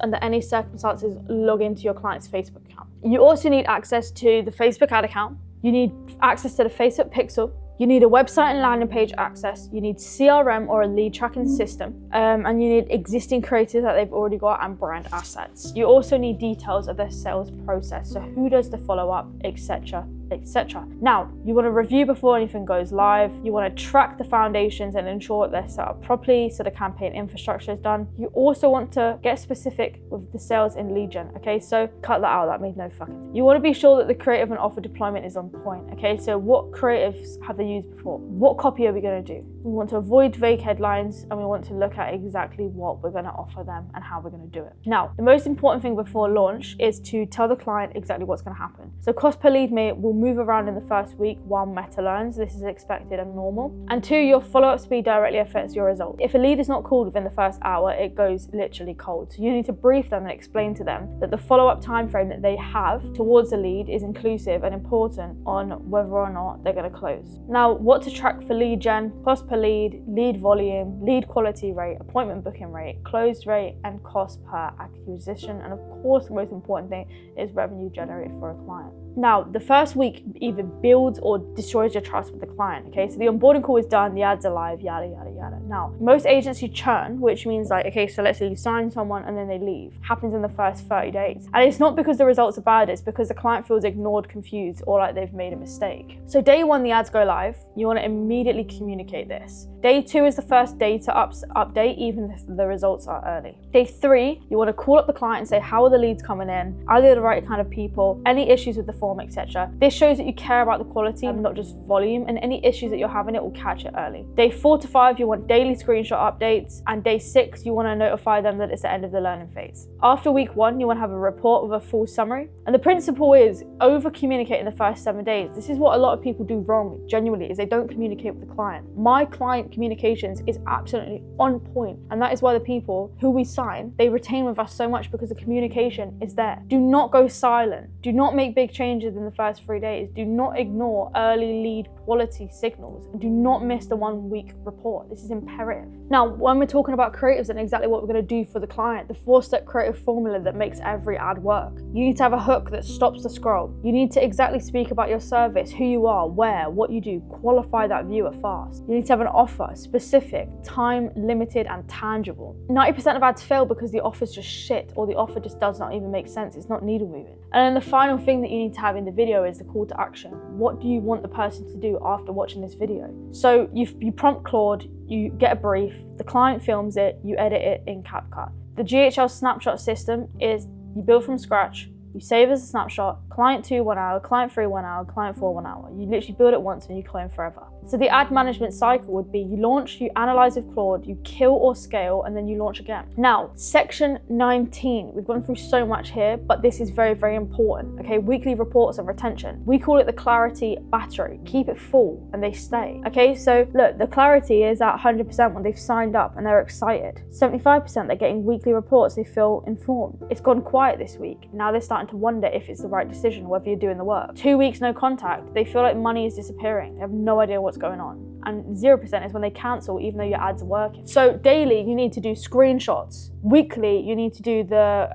under any circumstances, log into your client's Facebook account. You also need access to the Facebook ad account. You need access to the Facebook Pixel. You need a website and landing page access. You need CRM or a lead tracking system. And you need existing creators that they've already got and brand assets. You also need details of their sales process. So who does the follow-up, etc., etc. Now, you want to review before anything goes live. You want to track the foundations and ensure that they're set up properly so the campaign infrastructure is done. You also want to get specific with the sales in lead gen, okay? So cut that out, that made no fucking. You want to be sure that the creative and offer deployment is on point, okay? So what creatives have they used before? What copy are we going to do? We want to avoid vague headlines, and we want to look at exactly what we're going to offer them and how we're going to do it. Now, the most important thing before launch is to tell the client exactly what's going to happen. So cost per lead will move around in the first week while Meta learns. This is expected and normal. And 2, your follow-up speed directly affects your result. If a lead is not called within the first hour, it goes literally cold. So you need to brief them and explain to them that the follow-up time frame that they have towards the lead is inclusive and important on whether or not they're going to close. Now, what to track for lead gen: cost per lead, lead volume, lead quality rate, appointment booking rate, close rate, and cost per acquisition. And of course, the most important thing is revenue generated for a client. Now, the first week either builds or destroys your trust with the client, okay? So the onboarding call is done, the ads are live, yada, yada, yada. Now, most agencies churn, which means like, okay, so let's say you sign someone and then they leave. Happens in the first 30 days. And it's not because the results are bad, it's because the client feels ignored, confused, or like they've made a mistake. So day 1, the ads go live. You want to immediately communicate this. Day 2 is the first data update, even if the results are early. Day 3, you want to call up the client and say, how are the leads coming in? Are they the right kind of people? Any issues with the form, etc. This shows that you care about the quality and not just volume, and any issues that you're having, it will catch it early. Day 4 to 5, you want daily screenshot updates, and day 6, you want to notify them that it's the end of the learning phase. After week 1, you want to have a report with a full summary. And the principle is over communicate in the first 7 days. This is what a lot of people do wrong, genuinely, is they don't communicate with the client. My client communications is absolutely on point, and that is why the people who we sign, they retain with us so much, because the communication is there. Do not go silent. Do not make big changes in the first 3 days. Do not ignore early lead quality signals. Do not miss the 1 week report. This is imperative. Now, when we're talking about creatives and exactly what we're going to do for the client, the 4-step creative formula that makes every ad work. You need to have a hook that stops the scroll. You need to exactly speak about your service, who you are, where, what you do, qualify that viewer fast. You need to have an offer, specific, time limited, and tangible. 90% of ads fail because the offer's just shit, or the offer just does not even make sense. It's not needle moving. And then the final thing that you need to have in the video is the call to action. What do you want the person to do after watching this video? So you prompt Claude, you get a brief, the client films it, you edit it in CapCut. The GHL snapshot system is you build from scratch, you save as a snapshot, client 2 1 hour, client 3 1 hour, client 4 1 hour. You literally build it once and you claim forever. So the ad management cycle would be you launch, you analyze with Claude, you kill or scale, and then you launch again. Now, section 19, we've gone through so much here, but this is very, very important, okay? Weekly reports and retention. We call it the clarity battery. Keep it full and they stay, okay? So look, the clarity is at 100% when they've signed up and they're excited. 75%, they're getting weekly reports, they feel informed. It's gone quiet this week. Now they're starting to wonder if it's the right decision, whether you're doing the work. 2 weeks, no contact. They feel like money is disappearing. They have no idea what's going on. And 0% is when they cancel, even though your ads are working. So daily, you need to do screenshots. Weekly, you need to do the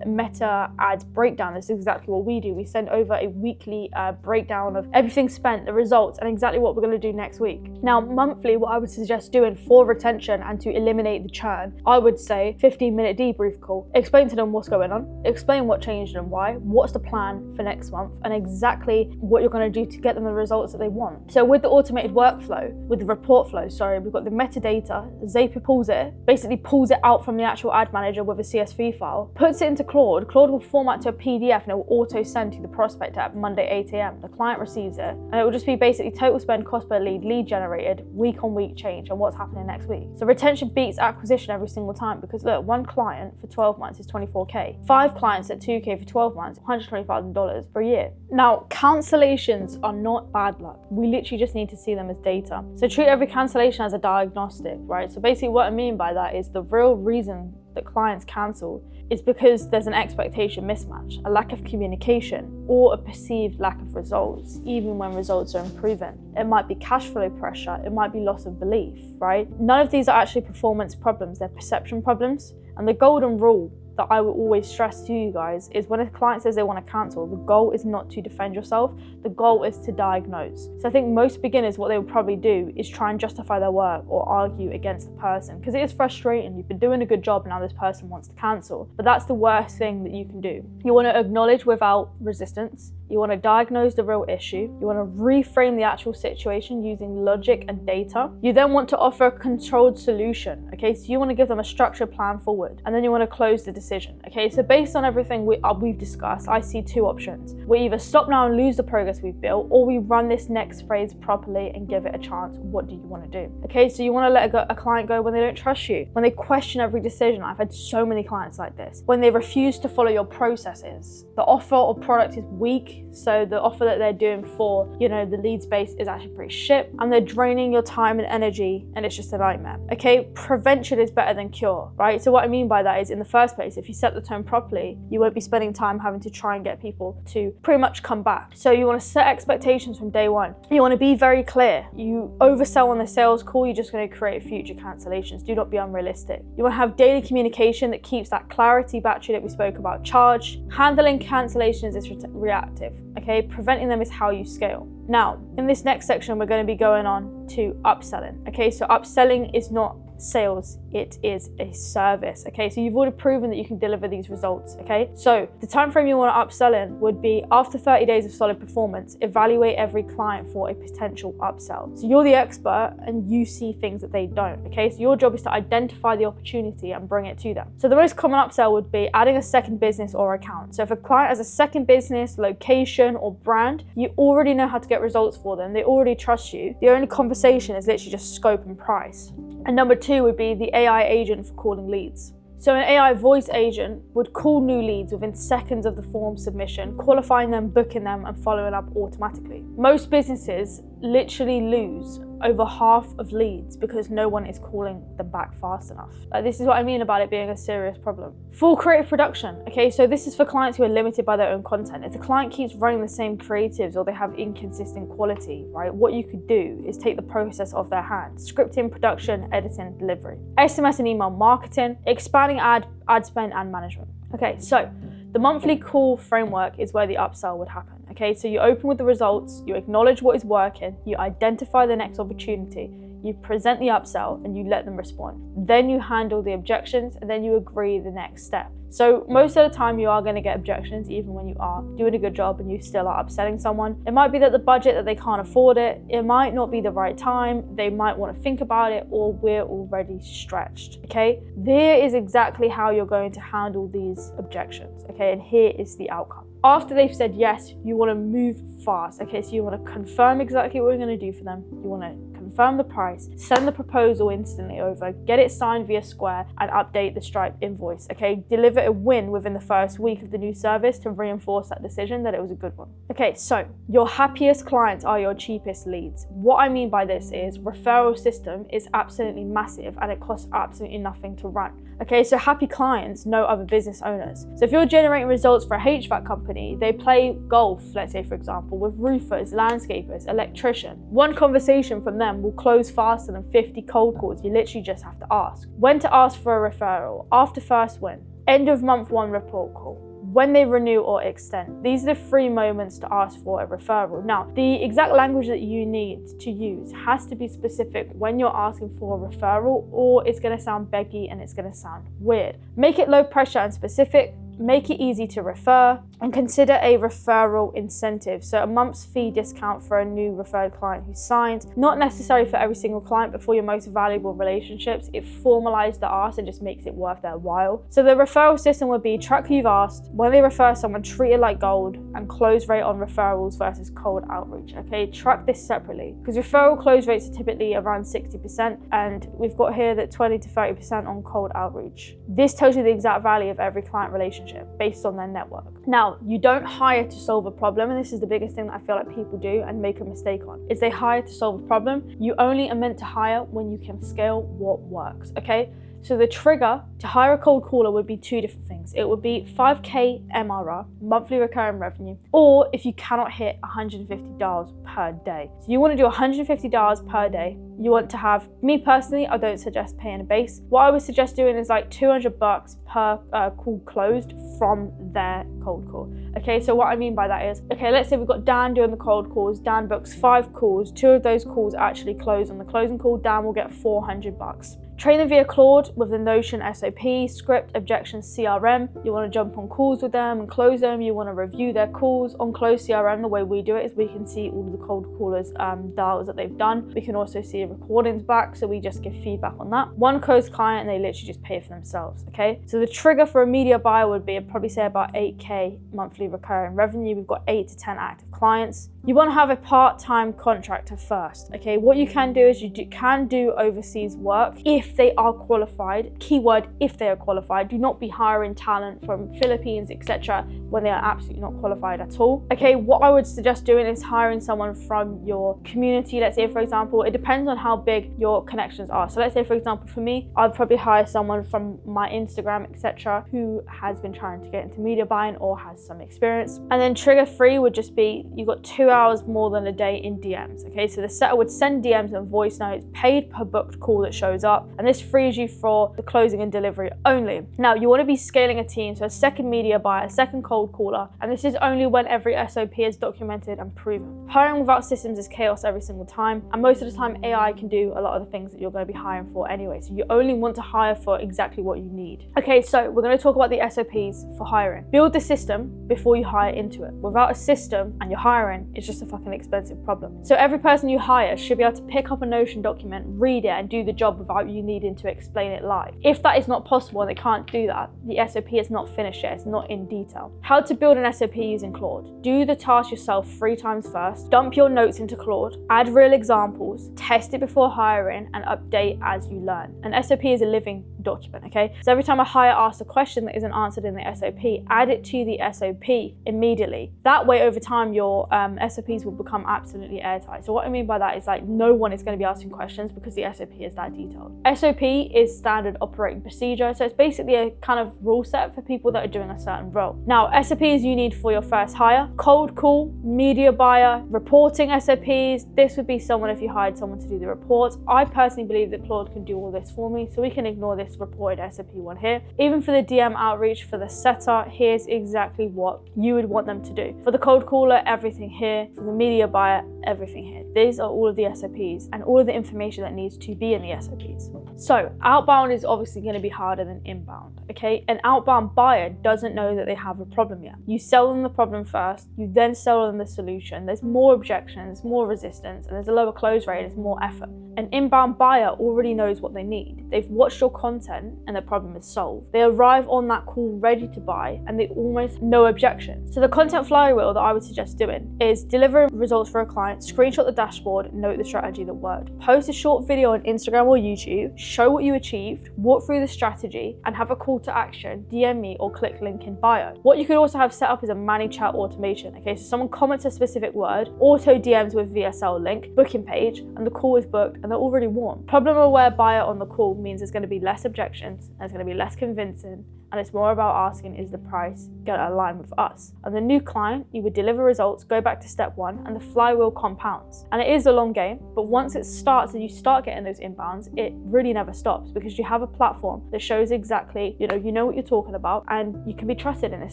Meta ads breakdown. This is exactly what we do. We send over a weekly breakdown of everything spent, the results, and exactly what we're going to do next week. Now, monthly, what I would suggest doing for retention and to eliminate the churn, I would say 15-minute debrief call. Explain to them what's going on, explain what changed and why, what's the plan for next month, and exactly what you're going to do to get them the results that they want. So with the automated workflow, with the report flow, we've got the metadata. Zapier basically pulls it out from the actual ad manager with a CSV file, puts it into Claude. Claude will format to a PDF and it will auto send to the prospect at Monday 8 AM. The client receives it, and it will just be basically total spend, cost per lead, lead generated, week on week change, and what's happening next week. So retention beats acquisition every single time, because look, 1 client for 12 months is 24K. 5 clients at 2K for 12 months, $120,000 for a year. Now, cancellations are not bad luck. We literally just need to see them as data. So treat every cancellation as a diagnostic, right? So basically what I mean by that is the real reason that clients cancel is because there's an expectation mismatch, a lack of communication, or a perceived lack of results, even when results are improving. It might be cash flow pressure, it might be loss of belief, right? None of these are actually performance problems, they're perception problems. And the golden rule that I will always stress to you guys is when a client says they want to cancel, the goal is not to defend yourself, the goal is to diagnose. So I think most beginners, what they would probably do is try and justify their work or argue against the person, because it is frustrating. You've been doing a good job, now this person wants to cancel. But that's the worst thing that you can do. You want to acknowledge without resistance. You want to diagnose the real issue. You want to reframe the actual situation using logic and data. You then want to offer a controlled solution, okay? So you want to give them a structured plan forward, and then you want to close the decision, okay? So based on everything we've discussed, I see two options. We either stop now and lose the progress we've built, or we run this next phase properly and give it a chance. What do you want to do? Okay, so you want to let a client go when they don't trust you, when they question every decision. I've had so many clients like this. When they refuse to follow your processes. The offer or product is weak, so the offer that they're doing for, the lead space is actually pretty shit, and they're draining your time and energy, and it's just a nightmare. Okay, prevention is better than cure, right? So what I mean by that is, in the first place, if you set the tone properly, you won't be spending time having to try and get people to pretty much come back. So you want to set expectations from day one. You want to be very clear. You oversell on the sales call, you're just going to create future cancellations. Do not be unrealistic. You want to have daily communication that keeps that clarity battery that we spoke about charged. Handling cancellations is reactive, okay? Preventing them is how you scale. Now, in this next section, we're going to be going on to upselling, okay? So upselling is not sales, it is a service, okay? So you've already proven that you can deliver these results, okay? So the time frame you want to upsell in would be after 30 days of solid performance, evaluate every client for a potential upsell. So you're the expert and you see things that they don't, okay? So your job is to identify the opportunity and bring it to them. So the most common upsell would be adding a second business or account. So if a client has a second business, location, or brand, you already know how to get results for them. They already trust you. The only conversation is literally just scope and price. And number two would be the AI agent for calling leads. So an AI voice agent would call new leads within seconds of the form submission, qualifying them, booking them, and following up automatically. Most businesses literally lose over half of leads because no one is calling them back fast enough. This is what I mean about it being a serious problem. Full creative production. Okay, so this is for clients who are limited by their own content. If the client keeps running the same creatives or they have inconsistent quality, right, what you could do is take the process off their hands. Scripting, production, editing, delivery. SMS and email marketing, expanding ad spend and management. Okay, so the monthly call framework is where the upsell would happen. Okay, so you open with the results, you acknowledge what is working, you identify the next opportunity, you present the upsell, and you let them respond. Then you handle the objections, and then you agree the next step. So most of the time you are going to get objections, even when you are doing a good job and you still are upselling someone. It might be that the budget, that they can't afford it. It might not be the right time. They might want to think about it, or we're already stretched, okay? Here is exactly how you're going to handle these objections, okay? And here is the outcome. After they've said yes, you want to move fast, okay? So you want to confirm exactly what you're going to do for them. You want to confirm the price, send the proposal instantly over, get it signed via Square, and update the Stripe invoice, okay? Deliver a win within the first week of the new service to reinforce that decision that it was a good one. Okay, so your happiest clients are your cheapest leads. What I mean by this is referral system is absolutely massive and it costs absolutely nothing to run. Okay, so happy clients know other business owners. So if you're generating results for a HVAC company, they play golf, let's say for example, with roofers, landscapers, electrician. One conversation from them will close faster than 50 cold calls. You literally just have to ask. When to ask for a referral? After first win. End of month one report call. When they renew or extend. These are the 3 moments to ask for a referral. Now, the exact language that you need to use has to be specific when you're asking for a referral, or it's going to sound beggy and it's going to sound weird. Make it low pressure and specific. Make it easy to refer, and consider a referral incentive. So a month's fee discount for a new referred client who signs. Not necessary for every single client, but for your most valuable relationships, it formalizes the ask and just makes it worth their while. So the referral system would be track who you've asked, when they refer someone, treat it like gold, and close rate on referrals versus cold outreach. Okay, track this separately because referral close rates are typically around 60%, and we've got here that 20 to 30% on cold outreach. This tells you the exact value of every client relationship based on their network. Now, you don't hire to solve a problem, and this is the biggest thing that I feel like people do and make a mistake on, is they hire to solve a problem. You only are meant to hire when you can scale what works, okay? So the trigger to hire a cold caller would be two different things. It would be 5K MRR, monthly recurring revenue, or if you cannot hit $150 per day. So you want to do $150 per day. You want to have, me personally, I don't suggest paying a base. What I would suggest doing is like $200 per call closed from their cold call. Okay, so what I mean by that is, okay, let's say we've got Dan doing the cold calls. Dan books 5 calls. 2 of those calls actually close on the closing call. Dan will get $400. Train them via Claude with the Notion SOP, script, objections, CRM. You want to jump on calls with them and close them. You want to review their calls. On Close CRM, the way we do it is we can see all of the cold callers' dials that they've done. We can also see recordings back, so we just give feedback on that. One closed client, and they literally just pay for themselves, okay? So the trigger for a media buyer would be, I'd probably say about 8K monthly recurring revenue. We've got 8 to 10 active clients. You want to have a part-time contractor first, okay? What you can do is you can do overseas work if they are qualified. Keyword, if they are qualified. Do not be hiring talent from Philippines, etc. when they are absolutely not qualified at all. Okay, what I would suggest doing is hiring someone from your community. Let's say, for example, it depends on how big your connections are. So let's say, for example, for me, I'd probably hire someone from my Instagram, etc., who has been trying to get into media buying or has some experience. And then trigger 3 would just be, you got 2 hours more than a day in DMs. Okay, so the setter would send DMs and voice notes, paid per booked call that shows up, and this frees you for the closing and delivery only. Now, you want to be scaling a team, so a second media buyer, a second cold caller, and this is only when every SOP is documented and proven. Hiring without systems is chaos every single time, and most of the time AI can do a lot of the things that you're going to be hiring for anyway, so you only want to hire for exactly what you need. Okay, so we're going to talk about the SOPs for hiring. Build the system before you hire into it. Without a system and you're hiring, it's just a fucking expensive problem. So every person you hire should be able to pick up a Notion document, read it, and do the job without you needing to explain it live. If that is not possible and they can't do that, the SOP is not finished yet, it's not in detail. How to build an SOP using Claude. Do the task yourself 3 times first, dump your notes into Claude, add real examples, test it before hiring, and update as you learn. An SOP is a living document, okay? So every time a hire asks a question that isn't answered in the SOP, add it to the SOP immediately. That way, over time, your SOPs will become absolutely airtight. So what I mean by that is, like, no one is going to be asking questions because the SOP is that detailed. SOP is standard operating procedure, so it's basically a kind of rule set for people that are doing a certain role. Now, SOPs you need for your first hire: cold call, media buyer, reporting SOPs. This would be someone if you hired someone to do the reports. I personally believe that Claude can do all this for me, so we can ignore this reported SOP one here. Even for the DM outreach, for the setter, here's exactly what you would want them to do. For the cold caller, everything here. For the media buyer, everything here. These are all of the SOPs and all of the information that needs to be in the SOPs. So outbound is obviously going to be harder than inbound, okay? An outbound buyer doesn't know that they have a problem yet. You sell them the problem first, you then sell them the solution. There's more objections, more resistance, and there's a lower close rate, there's more effort. An inbound buyer already knows what they need. They've watched your content and the problem is solved. They arrive on that call ready to buy and they almost no objections. So the content flywheel that I would suggest doing is deliver results for a client, screenshot the dashboard, note the strategy that worked. Post a short video on Instagram or YouTube, show what you achieved, walk through the strategy, and have a call to action, DM me or click link in bio. What you could also have set up is a ManyChat automation. Okay, so someone comments a specific word, auto DMs with VSL link, booking page, and the call is booked and they're already warm. Problem aware buyer on the call means there's going to be less objections, and it's going to be less convincing, and it's more about asking, is the price going to align with us? And the new client, you would deliver results, go back to step 1, and the flywheel compounds. And it is a long game, but once it starts and you start getting those inbounds, it really never stops because you have a platform that shows exactly, you know what you're talking about, and you can be trusted in this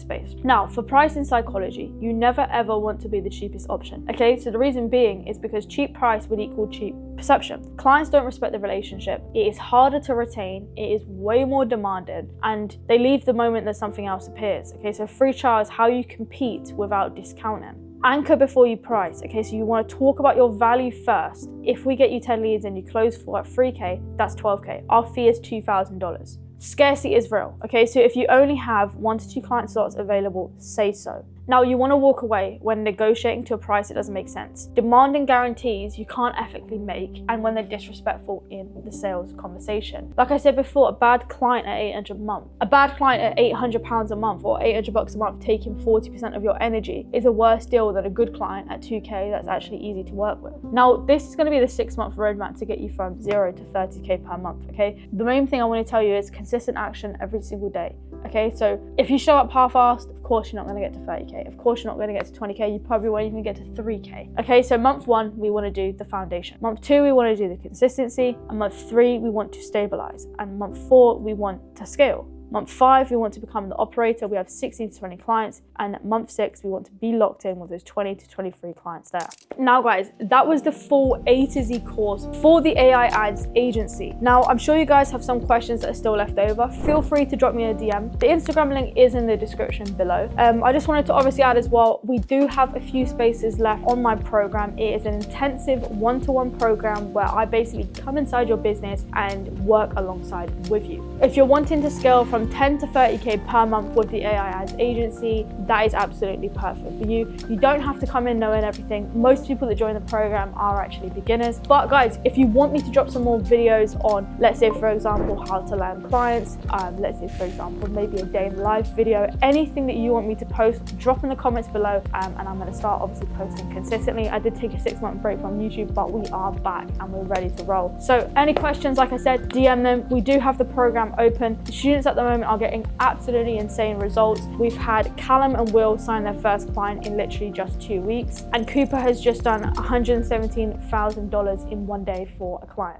space. Now, for pricing psychology, you never ever want to be the cheapest option. Okay, so the reason being is because cheap price would equal cheap perception. Clients don't respect the relationship. It is harder to retain. It is way more demanded, and they leave the moment that something else appears. Okay, so free trial is how you compete without discounting. Anchor before you price. Okay, so you want to talk about your value first. If we get you 10 leads and you close for at 3K, that's 12K. Our fee is $2,000. Scarcity is real. Okay, so if you only have 1 to 2 client slots available, say so. Now, you want to walk away when negotiating to a price that doesn't make sense. Demanding guarantees you can't ethically make, and when they're disrespectful in the sales conversation. Like I said before, a bad client at $800 a month, a bad client at £800 a month or $800 a month taking 40% of your energy is a worse deal than a good client at $2K that's actually easy to work with. Now, this is going to be the 6-month roadmap to get you from 0 to 30K per month, okay? The main thing I want to tell you is consistent action every single day, okay? So if you show up half-assed, of course you're not going to get to 30K. Of course you're not going to get to 20K. You probably won't even get to 3K. Okay, so month 1, we want to do the foundation. Month 2, we want to do the consistency. And month 3, we want to stabilize. And month 4, we want to scale. Month 5, we want to become the operator. We have 16 to 20 clients. And month 6, we want to be locked in with those 20 to 23 clients there. Now, guys, that was the full A to Z course for the AI ads agency. Now, I'm sure you guys have some questions that are still left over. Feel free to drop me a DM. The Instagram link is in the description below. I just wanted to obviously add as well, we do have a few spaces left on my program. It is an intensive one-to-one program where I basically come inside your business and work alongside with you. If you're wanting to scale from 10 to 30K per month with the AI ads agency, that is absolutely perfect for you. You don't have to come in knowing everything. Most people that join the program are actually beginners. But guys, if you want me to drop some more videos on, let's say for example, how to land clients, let's say for example, maybe a day in life video, anything that you want me to post, drop in the comments below, and I'm going to start obviously posting consistently. I did take a 6-month break from YouTube, but we are back and we're ready to roll. So any questions, like I said, DM them. We do have the program open. The students at the moment are getting absolutely insane results. We've had Callum and Will sign their first client in literally just 2 weeks, and Cooper has just done $117,000 in 1 day for a client.